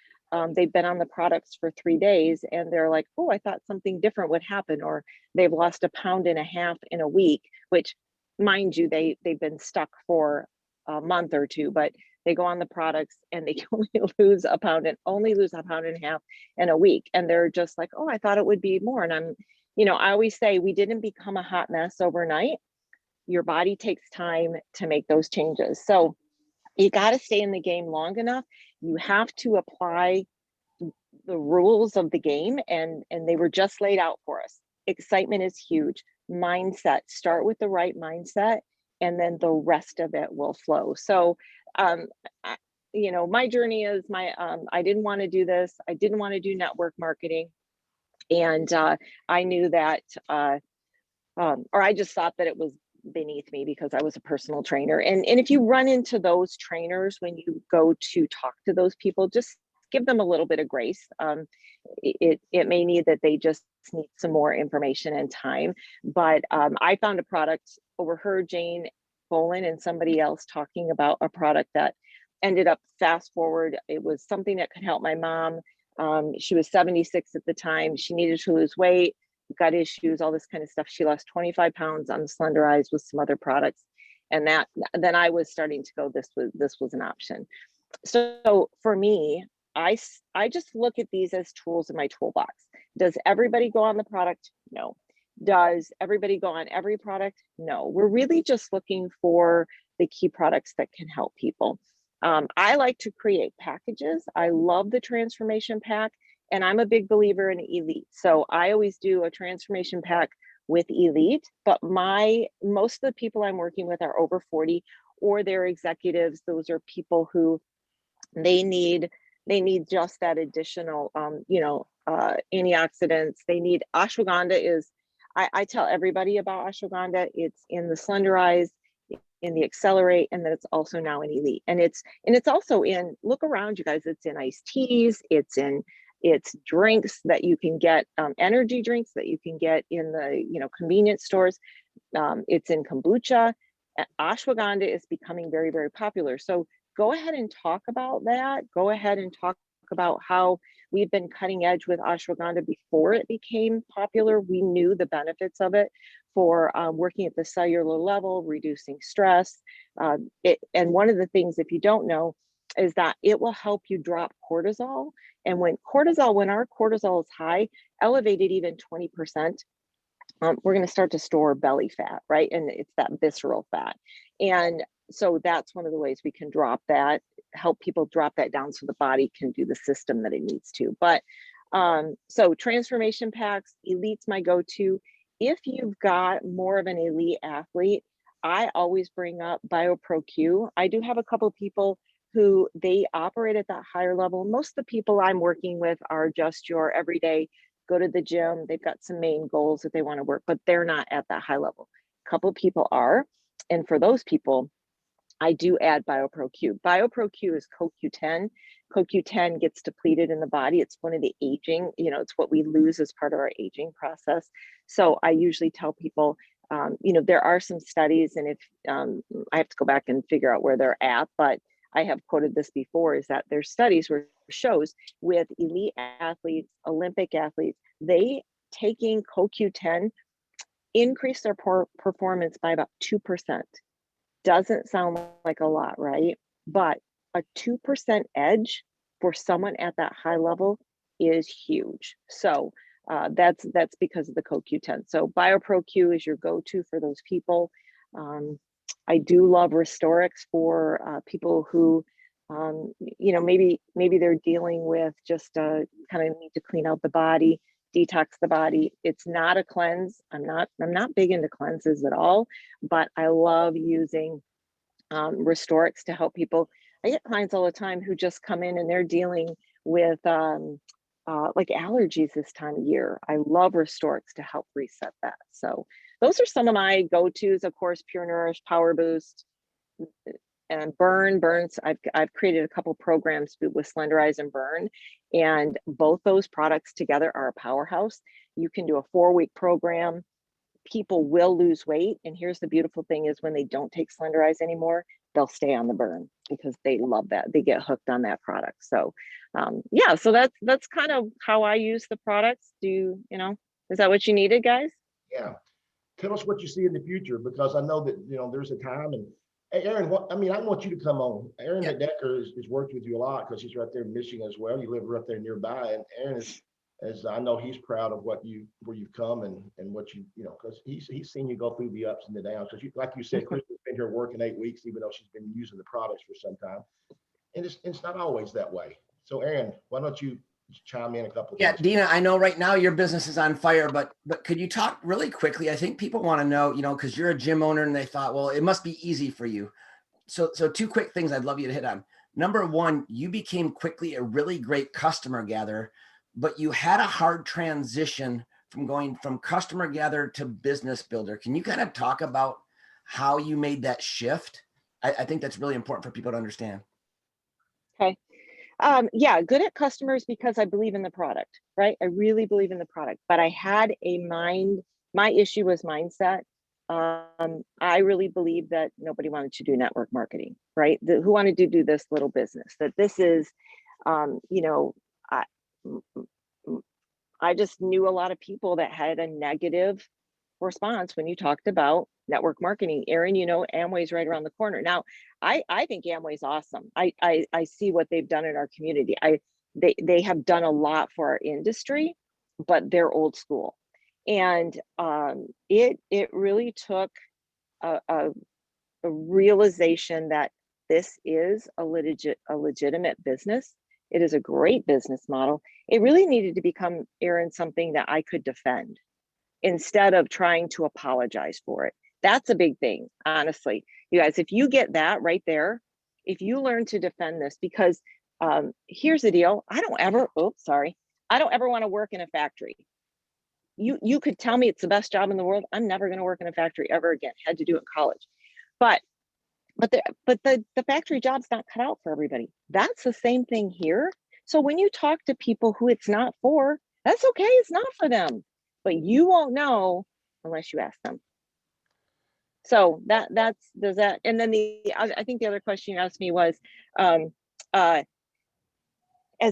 they've been on the products for 3 days and they're like, oh, I thought something different would happen, or they've lost 1.5 pounds in a week, which mind you, they've been stuck for a month or two, but they go on the products and they can only lose a pound and lose a pound and a half in a week. And they're just like, oh, I thought it would be more. And I always say we didn't become a hot mess overnight. Your body takes time to make those changes. So you got to stay in the game long enough. You have to apply the rules of the game, and they were just laid out for us. Excitement is huge. Mindset, start with the right mindset, and then the rest of it will flow. So my journey is I didn't want to do this. I didn't want to do network marketing. And I knew that, or I just thought that it was beneath me because I was a personal trainer. And if you run into those trainers, when you go to talk to those people, just give them a little bit of grace. It may need that they just need some more information and time. But I found a product, overheard Jane Bolin and somebody else talking about a product that ended up, fast forward, it was something that could help my mom. She was 76 at the time. She needed to lose weight, gut issues, all this kind of stuff. She lost 25 pounds on the Slenderize with some other products. And then I was starting to go, this was an option. So for me, I just look at these as tools in my toolbox. Does everybody go on the product? No. Does everybody go on every product? No. We're really just looking for the key products that can help people. I like to create packages. I love the transformation pack, and I'm a big believer in Elite. So I always do a transformation pack with Elite, but most of the people I'm working with are over 40, or they're executives. Those are people who they need just that additional, antioxidants. They need ashwagandha. I tell everybody about ashwagandha. It's in the Slenderize, in the Accelerate, and then it's also now in Elite. And it's also in, look around you guys, it's in iced teas, it's drinks that you can get, energy drinks that you can get in the convenience stores. It's in kombucha. Ashwagandha is becoming very, very popular. So go ahead and talk about that. Go ahead and talk about how we've been cutting edge with ashwagandha before it became popular. We knew the benefits of it for working at the cellular level, reducing stress. And one of the things, if you don't know, is that it will help you drop cortisol. And when our cortisol is high, elevated even 20%, we're going to start to store belly fat, right? And it's that visceral fat. And so that's one of the ways we can help people drop that down so the body can do the system that it needs to. But so transformation packs, Elite's my go-to. If you've got more of an elite athlete, I always bring up BioPro-Q. I do have a couple of people who they operate at that higher level. Most of the people I'm working with are just your everyday, go to the gym. They've got some main goals that they want to work, but they're not at that high level. A couple of people are. And for those people, I do add BioPro-Q. BioPro-Q is CoQ10. CoQ10 gets depleted in the body. It's one of the aging, it's what we lose as part of our aging process. So I usually tell people, there are some studies, and if I have to go back and figure out where they're at, but I have quoted this before, is that there's studies where it shows with elite athletes, Olympic athletes, they taking CoQ10 increase their performance by about 2%. Doesn't sound like a lot, right? But a 2% edge for someone at that high level is huge. So that's because of the CoQ10. So BioPro-Q is your go-to for those people. I do love Restorix for people who, maybe they're dealing with just kind of need to clean out the body, detox the body. It's not a cleanse. I'm not big into cleanses at all, but I love using Restorix to help people. I get clients all the time who just come in and they're dealing with like allergies this time of year. I love Restorix to help reset that. So those are some of my go-tos. Of course, Pure Nourish, Power Boost, and Burns. I've created a couple programs with Slenderize and Burn, and both those products together are a powerhouse. You can do a 4-week program. People will lose weight, and here's the beautiful thing is when they don't take Slenderize anymore, they'll stay on the Burn because they love that. They get hooked on that product. So so that's kind of how I use the products. Is that what you needed, guys? Yeah. Tell us what you see in the future, because I know that, there's a time, and Hey, Aaron, I want you to come on. Aaron Yeah. Decker has worked with you a lot because he's right there in Michigan as well. You live right there nearby. And Aaron is, as I know, he's proud of where you've come and what because he's seen you go through the ups and the downs. Because like you said, Kristen's been here working 8 weeks, even though she's been using the products for some time. And it's not always that way. So Aaron, why don't you chime in a couple of Yeah, things? Deana, I know right now your business is on fire, but could you talk really quickly? I think people want to know, because you're a gym owner and they thought, well, it must be easy for you. So two quick things I'd love you to hit on. Number one, you became quickly a really great customer gatherer, but you had a hard transition from going from customer gatherer to business builder. Can you kind of talk about how you made that shift? I think that's really important for people to understand. Okay. Yeah, good at customers because I believe in the product, right? I really believe in the product, but I had my issue was mindset. I really believe that nobody wanted to do network marketing, right? Who wanted to do this little business? That this is, I, I just knew a lot of people that had a negative response when you talked about network marketing. Aaron, Amway's right around the corner. Now, I think Amway's awesome. I see what they've done in our community. They have done a lot for our industry, but they're old school. And it really took a realization that this is a legitimate business. It is a great business model. It really needed to become, Aaron, something that I could defend instead of trying to apologize for it. That's a big thing, honestly. You guys, if you get that right there, if you learn to defend this, because here's the deal, I don't ever want to work in a factory. You could tell me it's the best job in the world. I'm never going to work in a factory ever again. Had to do it in college. But the factory job's not cut out for everybody. That's the same thing here. So when you talk to people who it's not for, that's okay. It's not for them, but you won't know unless you ask them. So does that, and then I think the other question you asked me was, as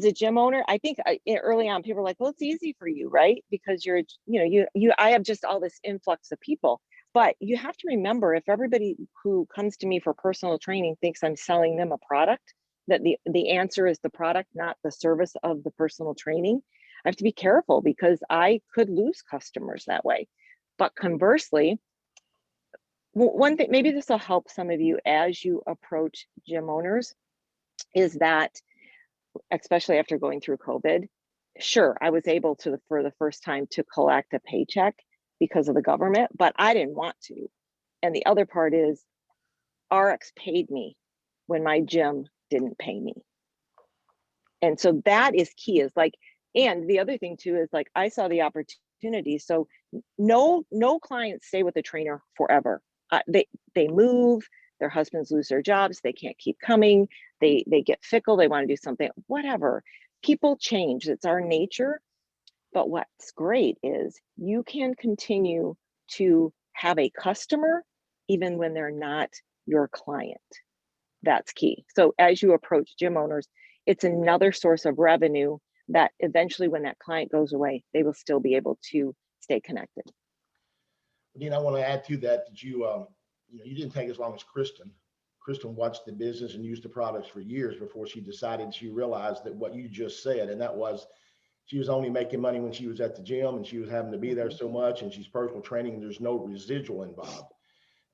a gym owner, I think early on people were like, well, it's easy for you, right? Because I have just all this influx of people. But you have to remember, if everybody who comes to me for personal training thinks I'm selling them a product, that the answer is the product, not the service of the personal training, I have to be careful because I could lose customers that way. But conversely, one thing, maybe this will help some of you as you approach gym owners, is that, especially after going through COVID, sure, I was able to, for the first time, to collect a paycheck because of the government, but I didn't want to. And the other part is RX paid me when my gym didn't pay me. And so that is key, is like, and the other thing too is like, I saw the opportunity. So no clients stay with a trainer forever. They move, their husbands lose their jobs, they can't keep coming, they get fickle, they want to do something, whatever. People change, it's our nature. But what's great is you can continue to have a customer even when they're not your client. That's key. So as you approach gym owners, it's another source of revenue that eventually when that client goes away, they will still be able to stay connected. Dean, I want to add to that you didn't take as long as Kristen. Kristen watched the business and used the products for years before she decided, she realized that what you just said, and that was, she was only making money when she was at the gym and she was having to be there so much, and she's personal training and there's no residual involved.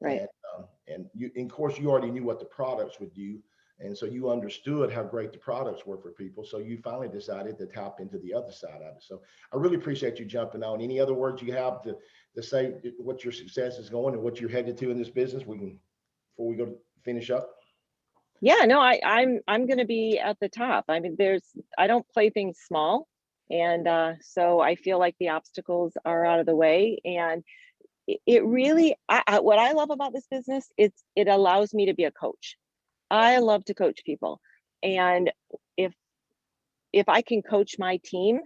Right. And of course, you already knew what the products would do. And so you understood how great the products were for people. So you finally decided to tap into the other side of it. So I really appreciate you jumping on. Any other words you have to say what your success is going and what you're headed to in this business? Before we go to finish up. Yeah, no, I'm going to be at the top. I mean, I don't play things small. And so I feel like the obstacles are out of the way. And it really, what I love about this business, it allows me to be a coach. I love to coach people. And if I can coach my team,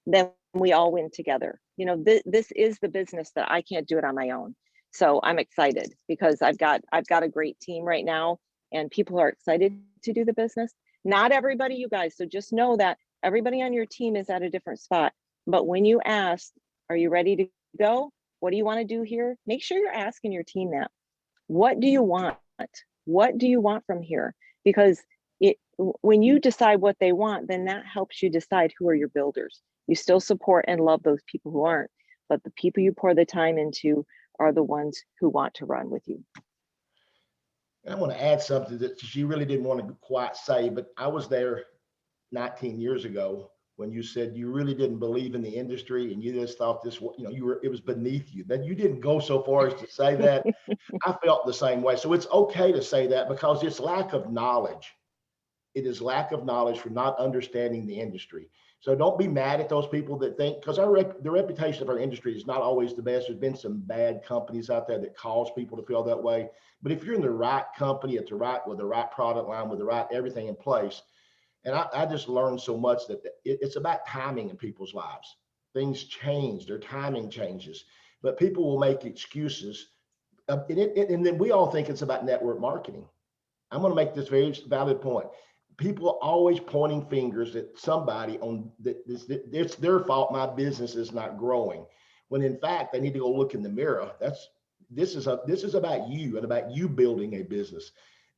then we all win together. This is the business that I can't do it on my own. So I'm excited because I've got a great team right now and people are excited to do the business. Not everybody, you guys. So just know that everybody on your team is at a different spot. But when you ask, are you ready to go? What do you want to do here? Make sure you're asking your team that. What do you want? what do you want from here? Because when you decide what they want, then that helps you decide who are your builders. You still support and love those people who aren't, but the people you pour the time into are the ones who want to run with you. And I want to add something that she really didn't want to quite say, but I was there 19 years ago when you said you really didn't believe in the industry and you just thought this, it was beneath you. Then you didn't go so far as to say that. I felt the same way. So it's okay to say that because it's lack of knowledge. It is lack of knowledge for not understanding the industry. So don't be mad at those people that think, because the reputation of our industry is not always the best. There's been some bad companies out there that cause people to feel that way. But if you're in the right company with the right product line, with the right everything in place, and I just learned so much that it's about timing in people's lives. Things change, their timing changes, but people will make excuses. And then we all think it's about network marketing. I'm going to make this very valid point. People are always pointing fingers at somebody on that. It's their fault. My business is not growing. When in fact, they need to go look in the mirror. This is about you and about you building a business.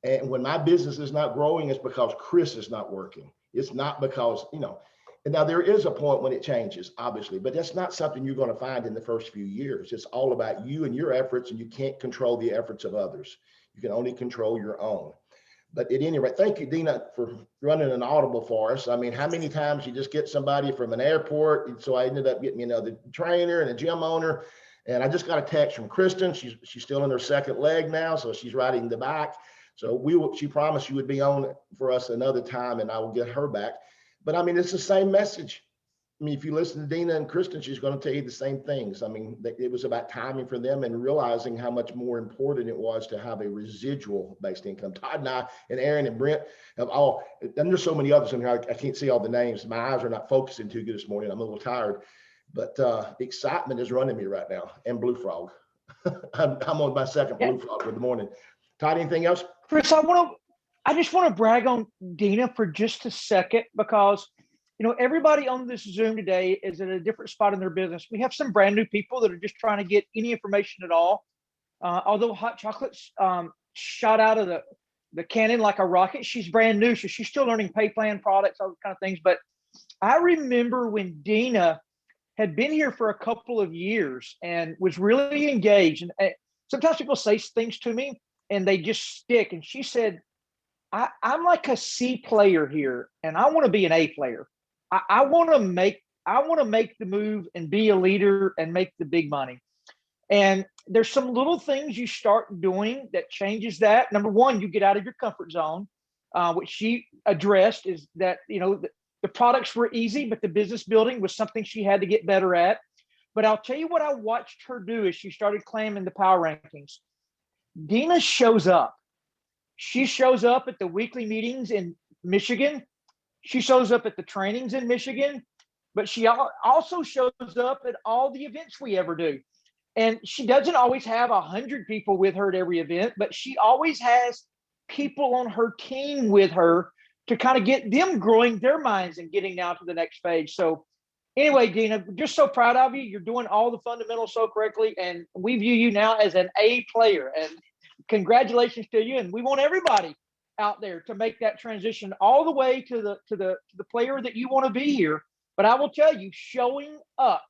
And when my business is not growing, it's because Chris is not working. It's not because, and now there is a point when it changes, obviously, but that's not something you're going to find in the first few years. It's all about you and your efforts, and you can't control the efforts of others. You can only control your own. But at any rate, thank you, Deana, for running an audible for us. I mean, how many times you just get somebody from an airport? So I ended up getting, the trainer and a gym owner. And I just got a text from Kristen. She's still in her second leg now, so she's riding the bike. So she promised she would be on for us another time, and I will get her back. But I mean, it's the same message. I mean, if you listen to Deana and Kristen, she's going to tell you the same things. I mean, it was about timing for them and realizing how much more important it was to have a residual-based income. Todd and I and Aaron and Brent have all, and there's so many others in here, I can't see all the names. My eyes are not focusing too good this morning. I'm a little tired, but excitement is running me right now, and Blue Frog. I'm on my second Blue Frog for the morning. Todd, anything else? Chris, I just want to brag on Deana for just a second, because everybody on this Zoom today is at a different spot in their business. We have some brand new people that are just trying to get any information at all. Although hot chocolate's shot out of the cannon like a rocket, she's brand new, so she's still learning pay plan products, all those kind of things. But I remember when Deana had been here for a couple of years and was really engaged. And sometimes people say things to me and they just stick. And she said, I'm like a C player here, and I want to be an A player. I want to make the move and be a leader and make the big money. And there's some little things you start doing that changes that. Number one, you get out of your comfort zone, which she addressed, is that, the products were easy, but the business building was something she had to get better at. But I'll tell you what I watched her do as she started claiming the power rankings. Deana shows up. She shows up at the weekly meetings in Michigan. She shows up at the trainings in Michigan, but she also shows up at all the events we ever do. And she doesn't always have 100 people with her at every event, but she always has people on her team with her to kind of get them growing their minds and getting now to the next phase. So anyway, Deana, just so proud of you. You're doing all the fundamentals so correctly, and we view you now as an A player. And congratulations to you. And we want everybody out there to make that transition all the way to the player that you want to be here. But I will tell you, showing up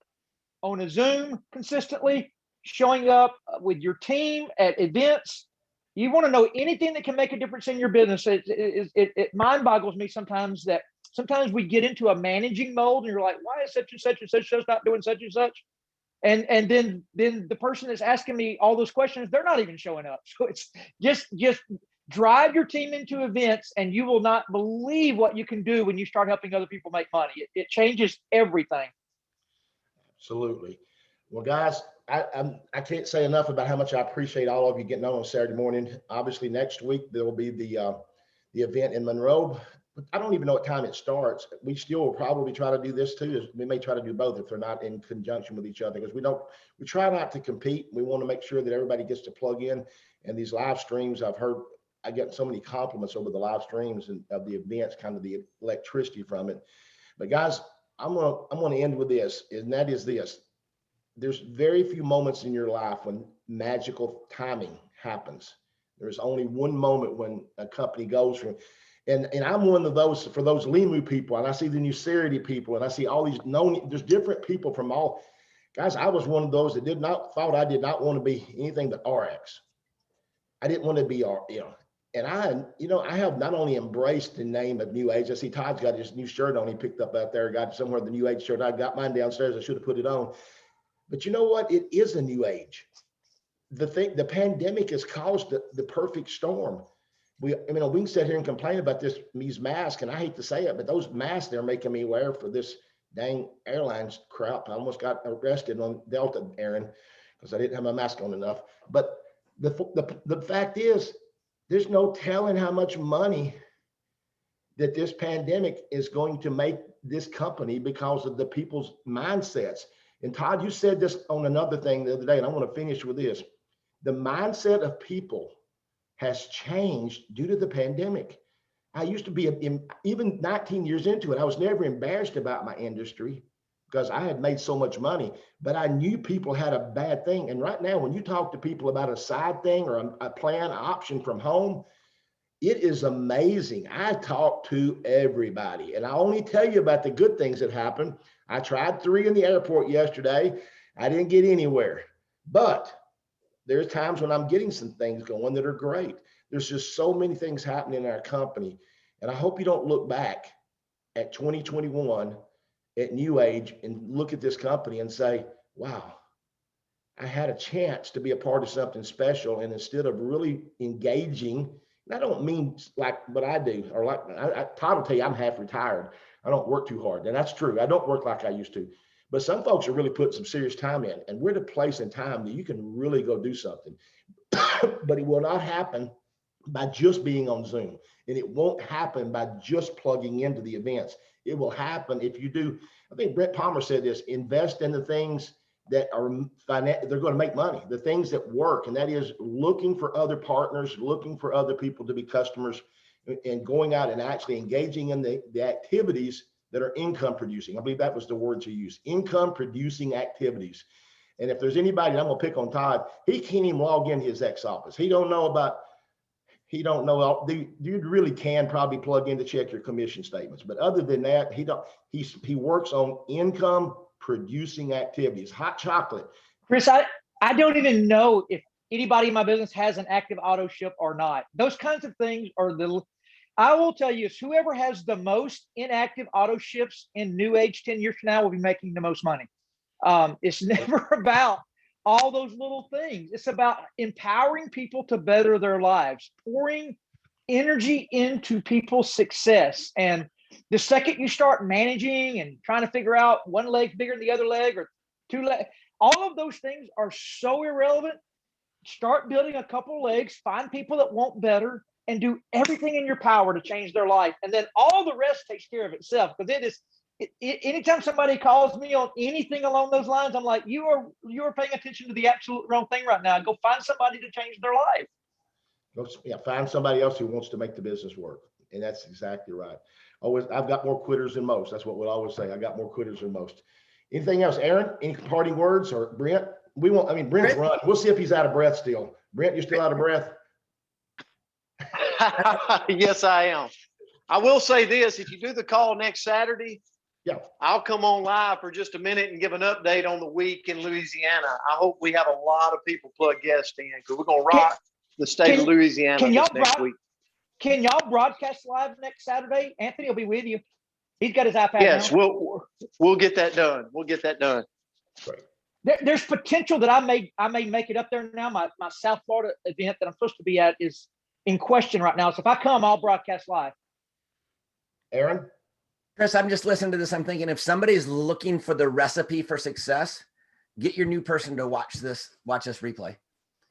on a Zoom consistently, showing up with your team at events, you want to know anything that can make a difference in your business. It mind boggles me sometimes that sometimes we get into a managing mode and you're like, why is such and such and such not doing such and such? And then the person that's asking me all those questions, they're not even showing up. So it's just drive your team into events, and you will not believe what you can do when you start helping other people make money. It changes everything. Absolutely. Well, guys, I can't say enough about how much I appreciate all of you getting on Saturday morning. Obviously, next week there will be the event in Monroe. I don't even know what time it starts. We still will probably try to do this too. We may try to do both if they're not in conjunction with each other, because we try not to compete. We want to make sure that everybody gets to plug in. And these live streams, I get so many compliments over the live streams and of the events, kind of the electricity from it. But guys, I'm going to end with this, and that is this. There's very few moments in your life when magical timing happens. There's only one moment when a company goes from, and I'm one of those, for those Limu people, and I see the Nucerity people, and I see all these known, there's different people from all, guys, I was one of those that thought I did not want to be anything but RX. I didn't want to be, and I have not only embraced the name of New Age. I see Todd's got his new shirt on. He picked up out there, got somewhere the New Age shirt. I got mine downstairs. I should have put it on. But you know what? It is a new age. The pandemic has caused the perfect storm. We can sit here and complain about these masks, and I hate to say it, but those masks they're making me wear for this dang airlines crap. I almost got arrested on Delta, Aaron, because I didn't have my mask on enough. But the fact is, there's no telling how much money that this pandemic is going to make this company because of the people's mindsets. And Todd, you said this on another thing the other day, and I want to finish with this. The mindset of people has changed due to the pandemic. I used to be, even 19 years into it, I was never embarrassed about my industry because I had made so much money, but I knew people had a bad thing. And right now, when you talk to people about a side thing or a plan, an option from home, it is amazing. I talk to everybody, and I only tell you about the good things that happen. I tried 3 in the airport yesterday. I didn't get anywhere, but there's times when I'm getting some things going that are great. There's just so many things happening in our company. And I hope you don't look back at 2021 at New Age and look at this company and say, wow, I had a chance to be a part of something special. And instead of really engaging, and I don't mean like what I do, or like Todd will tell you I'm half retired. I don't work too hard. And that's true. I don't work like I used to. But some folks are really putting some serious time in, and we're at a place in time that you can really go do something. But it will not happen by just being on Zoom. And it won't happen by just plugging into the events. It will happen if you do. I think Brent Palmer said this: invest in the things that are they're going to make money, the things that work. And that is looking for other partners, looking for other people to be customers, and going out and actually engaging in the activities that are income producing. I believe that was the word you used, income producing activities. And if there's anybody, and I'm gonna pick on Todd, he can't even log in his X office. He don't know, you really can probably plug in to check your commission statements. But other than that, he works on income producing activities. Hot chocolate. Chris, I don't even know if anybody in my business has an active auto ship or not. Those kinds of things are I will tell you, is whoever has the most inactive auto ships in New Age 10 years from now will be making the most money. It's never about all those little things. It's about empowering people to better their lives, pouring energy into people's success. And the second you start managing and trying to figure out one leg's bigger than the other leg or 2 legs, all of those things are so irrelevant. Start building a couple legs, find people that want better, and do everything in your power to change their life. And then all the rest takes care of itself. Because anytime somebody calls me on anything along those lines, I'm like, you are paying attention to the absolute wrong thing right now. Go find somebody to change their life. Find somebody else who wants to make the business work. And that's exactly right. I've got more quitters than most. That's what we'll always say. I got more quitters than most. Anything else, Aaron? Any parting words? Or Brent? Brent's run. We'll see if he's out of breath still. Brent, you still out of breath? Yes, I am. I will say this: if you do the call next Saturday, yeah, I'll come on live for just a minute and give an update on the week in Louisiana. I hope we have a lot of people plug guests in, because we're going to rock the state of Louisiana next week. Can y'all broadcast live next Saturday? Anthony will be with you. He's got his iPad. Yes, now. we'll get that done. We'll get that done. Great. There's potential that I may make it up there now. My South Florida event that I'm supposed to be at is in question right now. So if I come, I'll broadcast live. Aaron? Chris, I'm just listening to this. I'm thinking, if somebody's looking for the recipe for success, get your new person to watch this replay,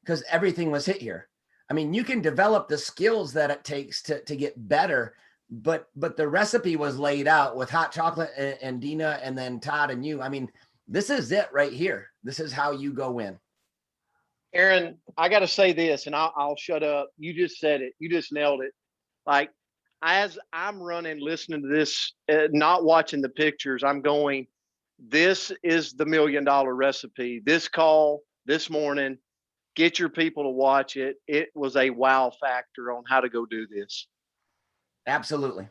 because everything was hit here. I mean, you can develop the skills that it takes to get better, but the recipe was laid out with Hot Chocolate and Deana, and then Todd and you. I mean, this is it right here. This is how you go in. Aaron, I got to say this, and I'll shut up. You just said it. You just nailed it. Like, as I'm running, listening to this, not watching the pictures, I'm going, this is the $1 million recipe. This call this morning Get your people to watch it. It was a wow factor on how to go do this. Absolutely.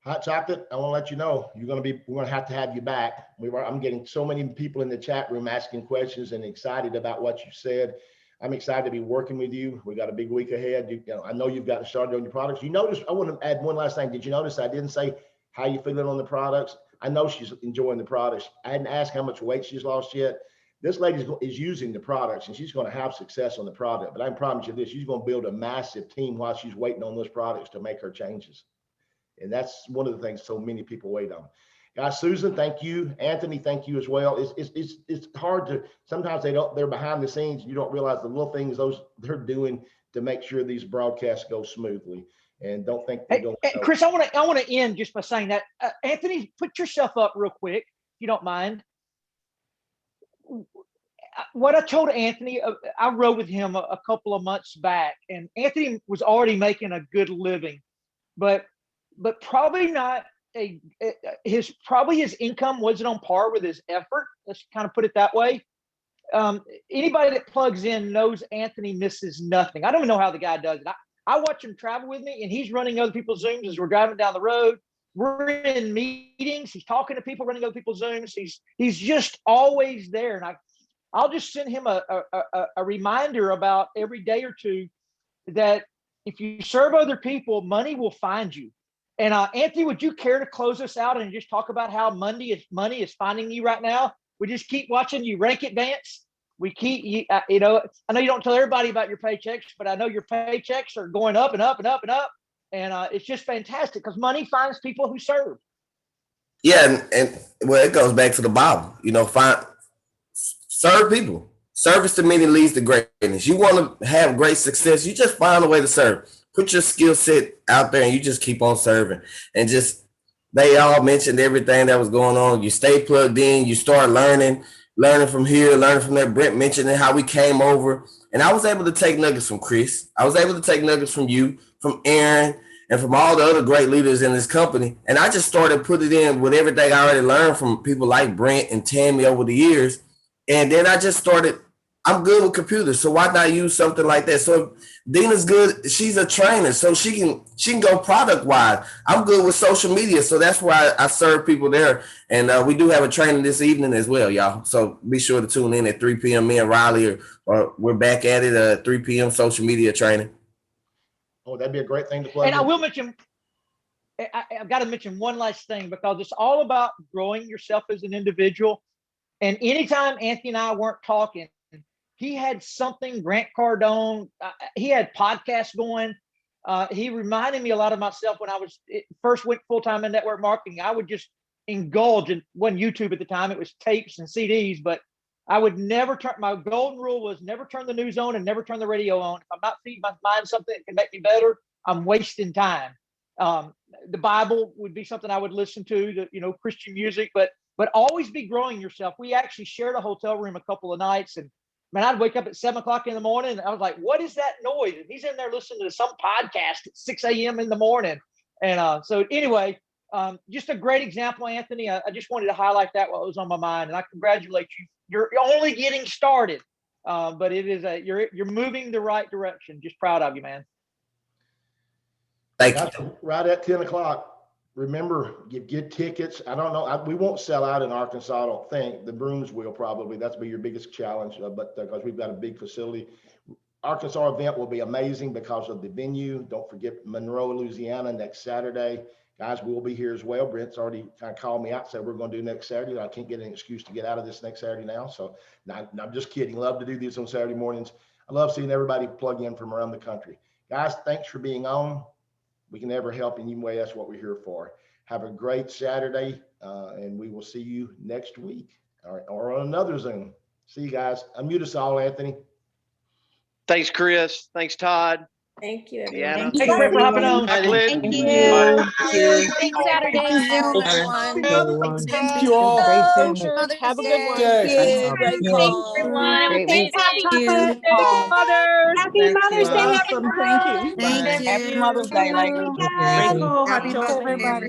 Hot Chocolate, I want to let you know, we're going to have you back. I'm getting so many people in the chat room asking questions and excited about what you said. I'm excited to be working with you. We got a big week ahead. I know you've gotten started on your products. You notice, I want to add one last thing. Did you notice I didn't say how you feeling on the products? I know she's enjoying the products. I hadn't asked how much weight she's lost yet. This lady is using the products and she's going to have success on the product. But I can promise you this, she's going to build a massive team while she's waiting on those products to make her changes. And that's one of the things so many people wait on. Guys, Susan, thank you. Anthony, thank you as well. It's hard to, sometimes they're behind the scenes. You don't realize the little things they're doing to make sure these broadcasts go smoothly. And don't think they're going. Hey, Chris, I want to end just by saying that Anthony, put yourself up real quick, if you don't mind. What I told Anthony, I rode with him a couple of months back, and Anthony was already making a good living, but probably not his income wasn't on par with his effort. Let's kind of put it that way. Anybody that plugs in knows Anthony misses nothing. I don't even know how the guy does it. I watch him travel with me, and he's running other people's Zooms as we're driving down the road. We're in meetings. He's talking to people, running other people's Zooms. He's just always there. And I'll just send him a reminder about every day or two that if you serve other people, money will find you. And Anthony, would you care to close us out and just talk about how money is finding you right now? We just keep watching you rank advance. We keep, I know you don't tell everybody about your paychecks, but I know your paychecks are going up and up and up and up. And it's just fantastic because money finds people who serve. Yeah, and well, it goes back to the Bible. Serve people. Service to many leads to greatness. You want to have great success, you just find a way to serve. Put your skill set out there and you just keep on serving. And they all mentioned everything that was going on. You stay plugged in, you start learning from here, learning from there. Brent mentioned how we came over. And I was able to take nuggets from Chris. I was able to take nuggets from you, from Aaron, and from all the other great leaders in this company. And I just started putting it in with everything I already learned from people like Brent and Tammy over the years. And then I just started, I'm good with computers, so why not use something like that? So Deana's good, she's a trainer, so she can go product wise. I'm good with social media, so that's why I serve people there. And we do have a training this evening as well, y'all. So be sure to tune in at 3 p.m. Me and Riley, or we're back at it at 3 p.m. social media training. Oh, that'd be a great thing to play. And I will mention, I've got to mention one last thing, because it's all about growing yourself as an individual. And anytime Anthony and I weren't talking, he had something, Grant Cardone, he had podcasts going. He reminded me a lot of myself when I first went full-time in network marketing. I would just indulge in, wasn't YouTube at the time, it was tapes and CDs, but I would never turn, my golden rule was never turn the news on and never turn the radio on. If I'm not feeding my mind something that can make me better, I'm wasting time. The Bible would be something I would listen to, Christian music, but always be growing yourself. We actually shared a hotel room a couple of nights, and man, I'd wake up at 7 o'clock in the morning and I was like, what is that noise? And he's in there listening to some podcast at 6 a.m. in the morning. And so anyway, just a great example, Anthony. I just wanted to highlight that while it was on my mind, and I congratulate you. You're only getting started, but it is you're moving the right direction. Just proud of you, man. Thank you. Right at 10 o'clock. Remember, get tickets. I don't know. We won't sell out in Arkansas. I don't think. The Brooms will probably. That's be your biggest challenge, but because we've got a big facility. Arkansas event will be amazing because of the venue. Don't forget Monroe, Louisiana next Saturday. Guys, we'll be here as well. Brent's already kind of called me out, said we're going to do next Saturday. I can't get an excuse to get out of this next Saturday now. So I'm just kidding. Love to do these on Saturday mornings. I love seeing everybody plug in from around the country. Guys, thanks for being on. We can never help in any way. That's what we're here for. Have a great Saturday, and we will see you next week or on another Zoom. See you guys. Unmute us all, Anthony. Thanks, Chris. Thanks, Todd. Thank you, Deana. Thanks for hopping on. Click. Thank you. Thanks, Saturday, everyone. Thank you all. Have a good one. Day. Thanks, everyone. Great week. Happy Mother's Day, awesome. Thank you. Thank you. Happy Mother's Day, ladies. Happy Happy Mother's Day, everybody.